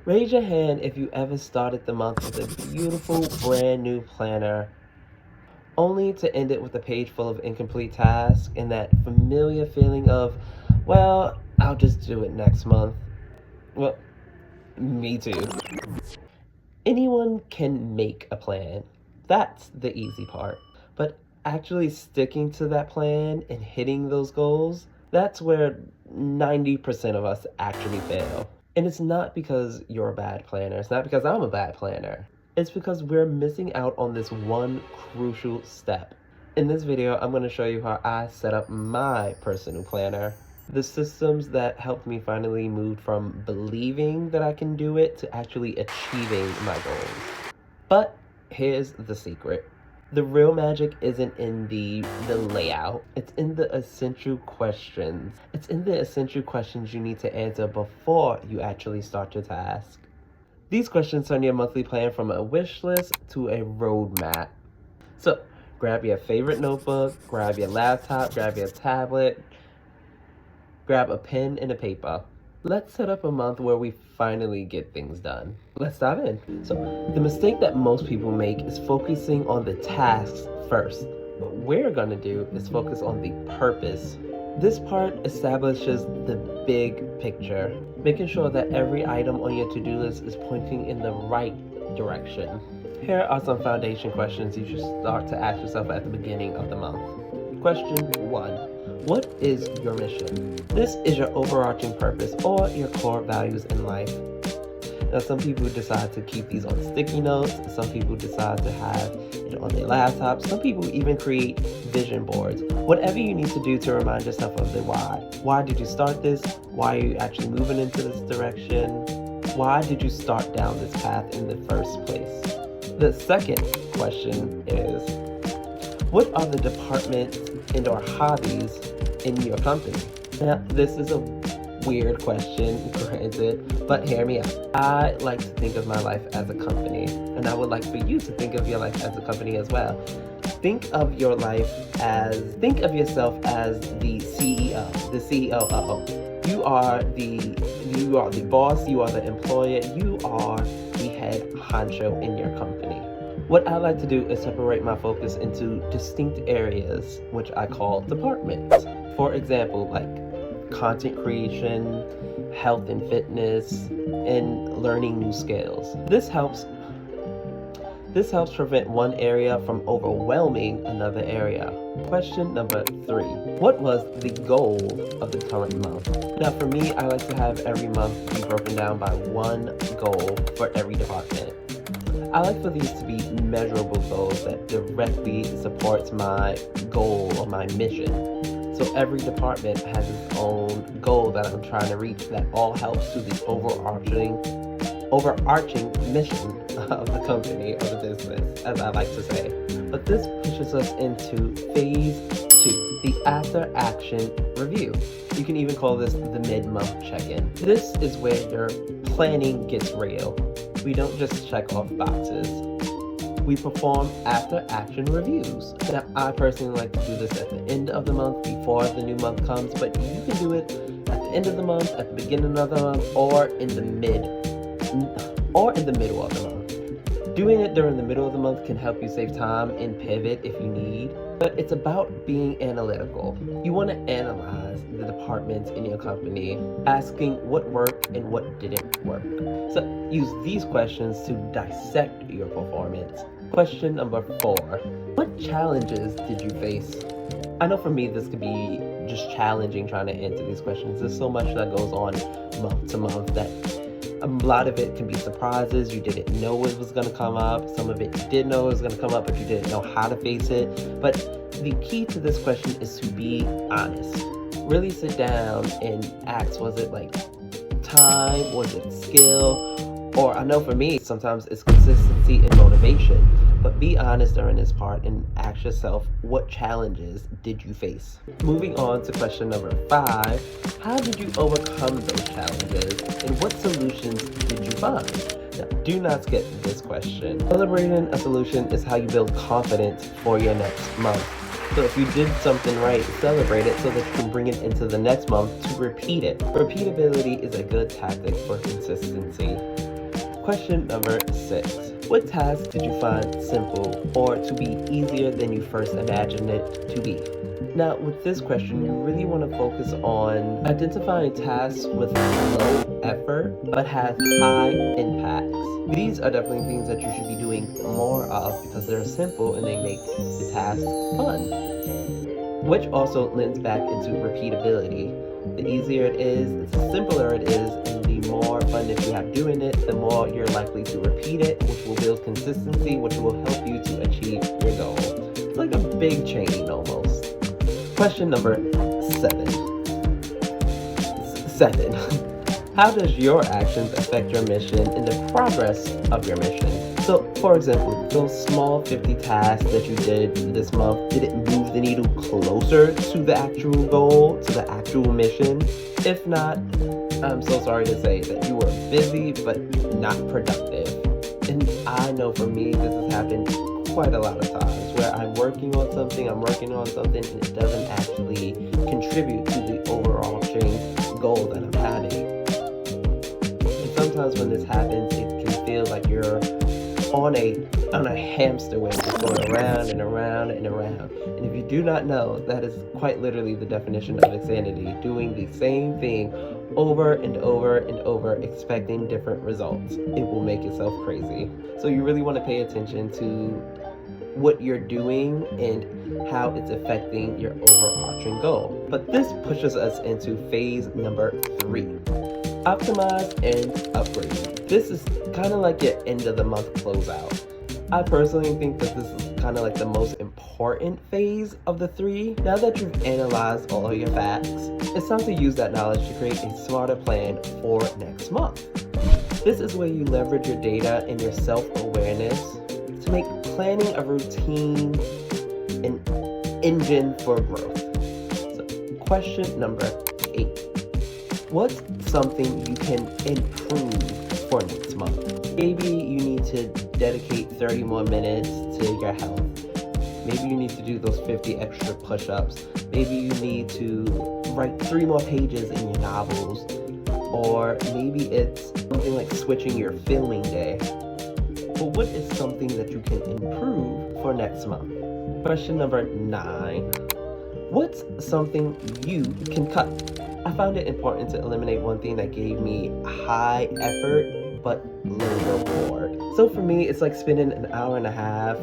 Raise your hand if you ever started the month with a beautiful brand new planner, only to end it with a page full of incomplete tasks and that familiar feeling of, well, I'll just do it next month. Well, me too. Anyone can make a plan. That's the easy part. But actually sticking to that plan and hitting those goals, that's where 90% of us actually fail. And it's not because you're a bad planner. It's not because I'm a bad planner. It's because we're missing out on this one crucial step. In this video, I'm going to show you how I set up my personal planner. The systems that helped me finally move from believing that I can do it to actually achieving my goals. But here's the secret. The real magic isn't in the layout. It's in the essential questions. It's in the essential questions you need to answer before you actually start your task. These questions turn your monthly plan from a wish list to a roadmap. So grab your favorite notebook, grab your laptop, grab your tablet, grab a pen and a paper. Let's set up a month where we finally get things done. Let's dive in. So the mistake that most people make is focusing on the tasks first. What we're gonna do is focus on the purpose. This part establishes the big picture, making sure that every item on your to-do list is pointing in the right direction. Here are some foundation questions you should start to ask yourself at the beginning of the month. Question 1. What is your mission? This is your overarching purpose or your core values in life. Now, some people decide to keep these on sticky notes. Some people decide to have it on their laptops. Some people even create vision boards. Whatever you need to do to remind yourself of the why. Why did you start this? Why are you actually moving into this direction? Why did you start down this path in the first place? The second question is, what are the departments and or hobbies in your company? Now, this is a weird question, granted, but hear me out. I like to think of my life as a company, and I would like for you to think of your life as a company as well. Think of yourself as the CEO, the COO. You are the boss, you are the employer, you are the head honcho in your company. What I like to do is separate my focus into distinct areas, which I call departments. For example, like content creation, health and fitness, and learning new skills. This helps prevent one area from overwhelming another area. Question number 3. What was the goal of the current month? Now for me, I like to have every month be broken down by one goal for every department. I like for these to be measurable goals that directly supports my goal or my mission. So every department has its own goal that I'm trying to reach that all helps to the overarching mission of the company or the business, as I like to say. But this pushes us into phase 2, the after action review. You can even call this the mid-month check-in. This is where your planning gets real. We don't just check off boxes. We perform after action reviews. Now, I personally like to do this at the end of the month before the new month comes, but you can do it at the end of the month, at the beginning of the month, or in the middle of the month. Doing it during the middle of the month can help you save time and pivot if you need, but it's about being analytical. You want to analyze the departments in your company, asking what worked and what didn't work. So use these questions to dissect your performance. Question number 4. What challenges did you face? I know for me this could be just challenging trying to answer these questions. There's so much that goes on month to month that a lot of it can be surprises. You didn't know it was going to come up. Some of it you did know it was going to come up, but you didn't know how to face it. But the key to this question is to be honest. Really sit down and ask, was it like time? Was it skill? Or I know for me, sometimes it's consistency and motivation. But be honest during this part and ask yourself, what challenges did you face? Moving on to question number 5, how did you overcome those challenges and what solutions did you find? Now, do not skip this question. Celebrating a solution is how you build confidence for your next month. So if you did something right, celebrate it so that you can bring it into the next month to repeat it. Repeatability is a good tactic for consistency. Question number 6. What task did you find simple or to be easier than you first imagined it to be? Now, with this question, you really want to focus on identifying tasks with low effort but have high impacts. These are definitely things that you should be doing more of because they're simple and they make the task fun, which also lends back into repeatability. The easier it is, the simpler it is, and the more fun that you have doing it, the more you're likely to repeat it, which will build consistency, which will help you to achieve your goal. It's like a big chain almost. Question number 7. How does your actions affect your mission and the progress of your mission? So, for example, those small 50 tasks that you did this month, did it move the needle closer to the actual goal, to the actual mission? If not, I'm so sorry to say that you were busy but not productive. And I know for me, this has happened quite a lot of times where I'm working on something, and it doesn't actually contribute to the overarching goal that I'm having. And sometimes when this happens, it can feel like you're on a hamster wheel, just going around and around and around. And if you do not know, that is quite literally the definition of insanity, doing the same thing over and over and over, expecting different results. It will make yourself crazy. So you really want to pay attention to what you're doing and how it's affecting your overarching goal. But this pushes us into phase number 3. Optimize and upgrade. This is kind of like your end of the month closeout. I personally think that this is kind of like the most important phase of the 3. Now that you've analyzed all of your facts, it's time to use that knowledge to create a smarter plan for next month. This is where you leverage your data and your self-awareness to make planning a routine an engine for growth. So, question number 8. What's something you can improve for next month? Maybe you need to dedicate 30 more minutes to your health. Maybe you need to do those 50 extra push-ups. Maybe you need to write 3 more pages in your novels. Or maybe it's something like switching your filming day. But what is something that you can improve for next month? Question number 9. What's something you can cut? I found it important to eliminate one thing that gave me high effort but low reward. So for me, it's like spending an hour and a half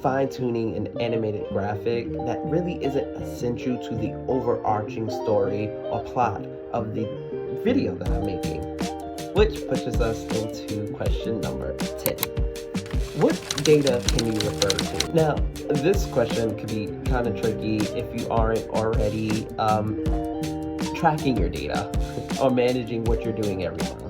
fine-tuning an animated graphic that really isn't essential to the overarching story or plot of the video that I'm making. Which pushes us into question number 10. What data can you refer to? Now, this question could be kind of tricky if you aren't already tracking your data or managing what you're doing every month.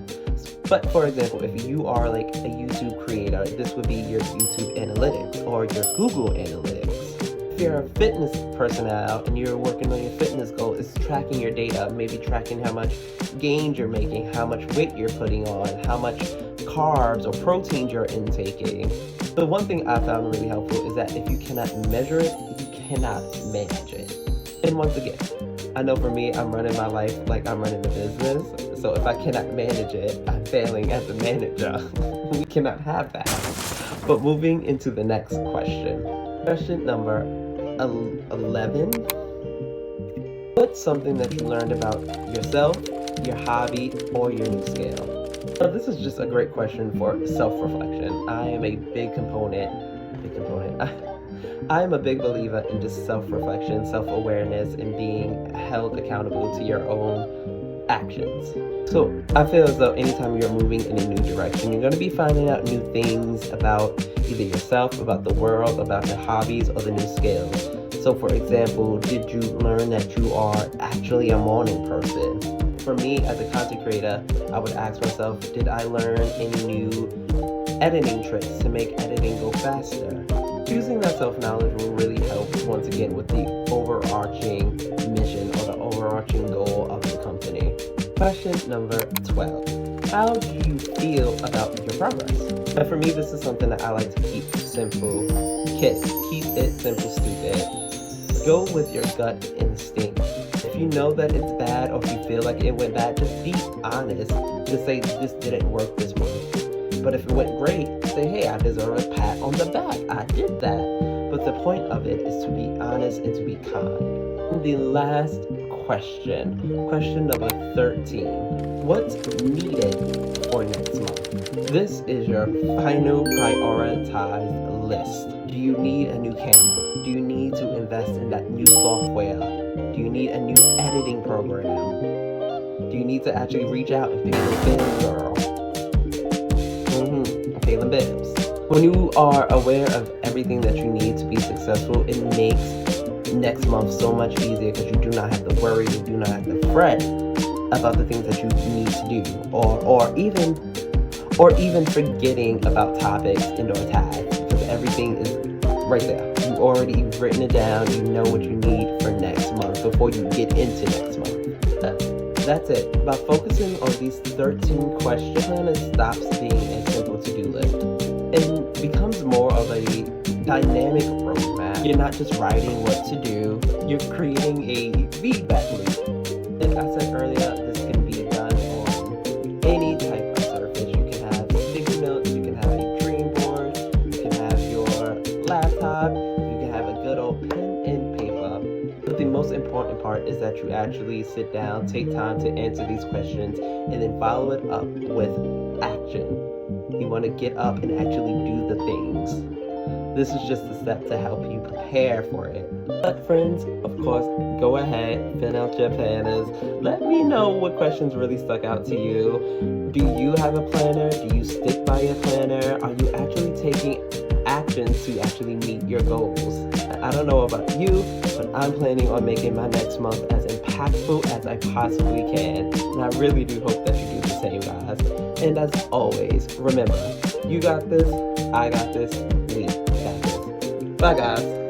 But for example, if you are like a YouTube creator, this would be your YouTube analytics or your Google analytics. If you're a fitness personnel and you're working on your fitness goal, it's tracking your data, maybe tracking how much gains you're making, how much weight you're putting on, how much carbs or proteins you're intaking. The one thing I found really helpful is that if you cannot measure it, you cannot manage it. And once again, I know for me, I'm running my life like I'm running a business. So if I cannot manage it, I'm failing as a manager. We cannot have that. But moving into the next question. Question number 11. What's something that you learned about yourself, your hobby, or your new skill? Now, this is just a great question for self-reflection. I am a big believer in just self-reflection, self-awareness, and being held accountable to your own actions. So I feel as though anytime you're moving in a new direction, you're going to be finding out new things about either yourself, about the world, about your hobbies, or the new skills. So for example, did you learn that you are actually a morning person? For me, as a content creator, I would ask myself, did I learn any new editing tricks to make editing go faster? Using that self-knowledge will really help, once again, with the overarching mission or the overarching goal of the company. Question number 12. How do you feel about your progress? Now, for me, this is something that I like to keep simple. Keep it simple, stupid. Go with your gut instinct. If you know that it's bad or if you feel like it went bad, just be honest. Just say this didn't work this month. But if it went great, say, hey, I deserve a pat on the back. I did that. But the point of it is to be honest and to be kind. The last question number 13. What's needed for next month? This is your final prioritized list. Do you need a new camera? Do you need to invest in that new software? Do you need a new editing program? Do you need to actually reach out and pay the bills, girl? Pay the bills. When you are aware of everything that you need to be successful, it makes next month so much easier because you do not have to worry, you do not have to fret about the things that you need to do, or even forgetting about topics and or tags, because everything is right there. You've already written it down. You know what you need for next month before you get into next month. That's it. By focusing on these 13 questions, it stops being a simple to-do list and becomes more of a dynamic roadmap. You're not just writing what to do, you're creating a feedback loop. Like I said earlier, this can be done on any type of surface. You can have sticky notes, you can have a dream board, you can have your laptop, you can have a good old pen and paper. But the most important part is that you actually sit down, take time to answer these questions, and then follow it up with action. You want to get up and actually do the things. This is just a step to help you prepare for it. But friends, of course, go ahead, fill out your planners. Let me know what questions really stuck out to you. Do you have a planner? Do you stick by your planner? Are you actually taking action to actually meet your goals? I don't know about you, but I'm planning on making my next month as impactful as I possibly can. And I really do hope that you do the same, guys. And as always, remember, you got this, I got this, we got this. Bye, guys.